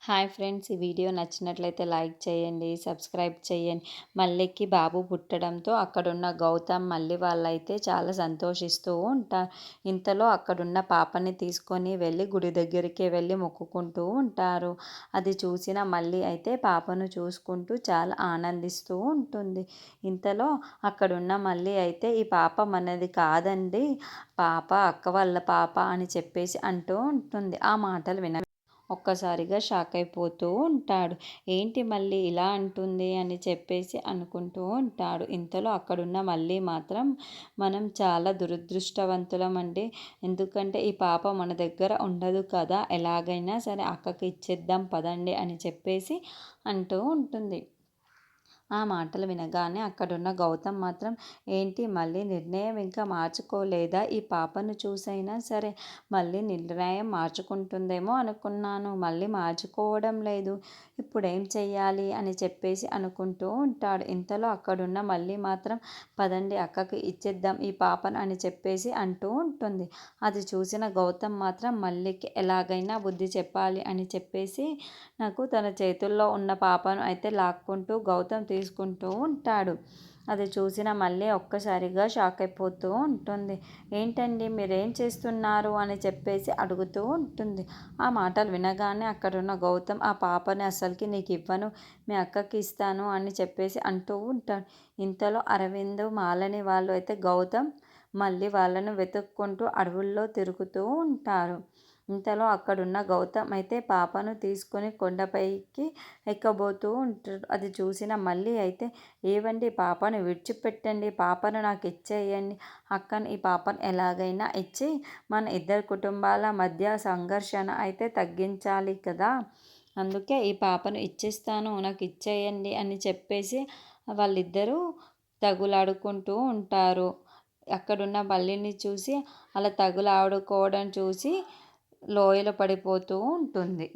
Hi friends, ఈ video నచ్చినట్లయితే like చేయండి, సబ్స్క్రైబ్ చేయండి. మల్లికి బాబు పుట్టడంతో అక్కడున్న గౌతమ్ మల్లి వాళ్ళైతే చాలా సంతోషిస్తూ ఉంటారు. ఇంతలో అక్కడున్న పాపని తీసుకొని వెళ్ళి గుడి దగ్గరికి వెళ్ళి మొక్కుకుంటూ ఉంటారు. అది చూసిన మల్లి అయితే పాపను చూసుకుంటూ చాలా ఆనందిస్తూ ఉంటుంది. ఇంతలో అక్కడున్న మల్లి అయితే ఈ పాప మనది కాదండి, పాప అక్క వాళ్ళ పాప అని చెప్పేసి అంటూ ఉంటుంది. ఆ మాటలు ఒక్కసారిగా షాక్ అయిపోతూ ఉంటాడు. ఏంటి మళ్ళీ ఇలా అంటుంది అని చెప్పేసి అనుకుంటూ ఉంటాడు. ఇంతలో అక్కడున్న మళ్ళీ మాత్రం మనం చాలా దురదృష్టవంతులమండి. ఎందుకంటే ఈ పాప మన దగ్గర ఉండదు కదా, ఎలాగైనా సరే అక్కకి ఇచ్చేద్దాం పదండి అని చెప్పేసి అంటూ ఉంటుంది. ఆ మాటలు వినగానే అక్కడున్న గౌతమ్ మాత్రం, ఏంటి మళ్ళీ నిర్ణయం ఇంకా మార్చుకోలేదా? ఈ పాపను చూసైనా సరే మళ్ళీ నిర్ణయం మార్చుకుంటుందేమో అనుకున్నాను, మళ్ళీ మార్చుకోవడం లేదు. ఇప్పుడేం చెయ్యాలి అని చెప్పేసి అనుకుంటూ ఉంటాడు. ఇంతలో అక్కడున్న మళ్ళీ మాత్రం, పదండి అక్కకి ఇచ్చేద్దాం ఈ పాపను అని చెప్పేసి అంటూ ఉంటుంది. అది చూసిన గౌతమ్ మాత్రం మళ్ళీకి ఎలాగైనా బుద్ధి చెప్పాలి అని చెప్పేసి నాకు తన చేతుల్లో ఉన్న పాపను అయితే లాక్కుంటూ గౌతమ్ తీసుకుంటూ ఉంటాడు. అది చూసిన మళ్ళీ ఒక్కసారిగా షాక్ అయిపోతూ ఉంటుంది. ఏంటండి మీరేం చేస్తున్నారు అని చెప్పేసి అడుగుతూ ఉంటుంది. ఆ మాటలు వినగానే అక్కడున్న గౌతమ్, ఆ పాపని అసలుకి నీకు ఇవ్వను, మీ అక్కకి ఇస్తాను అని చెప్పేసి అంటూ ఉంటాడు. ఇంతలో అరవింద్, మాలని వాళ్ళు అయితే గౌతమ్ మళ్ళీ వాళ్ళను వెతుక్కుంటూ అడవుల్లో తిరుగుతూ ఉంటారు. ఇంతలో అక్కడున్న గౌతమ్ అయితే పాపను తీసుకొని కొండపైకి ఎక్కబోతూ ఉంటాడు. అది చూసిన మళ్ళీ అయితే, ఏవండి పాపను విడిచిపెట్టండి, పాపను నాకు ఇచ్చేయండి, అక్కను ఈ పాపను ఎలాగైనా ఇచ్చి మన ఇద్దరు కుటుంబాల మధ్య సంఘర్షణ అయితే తగ్గించాలి కదా, అందుకే ఈ పాపను ఇచ్చేస్తాను, నాకు ఇచ్చేయండి అని చెప్పేసి వాళ్ళిద్దరూ తగులాడుకుంటూ ఉంటారు. అక్కడున్న బల్లిని చూసి అలా తగులాడుకోవడం చూసి లోయలో పడిపోతూ ఉంటుంది.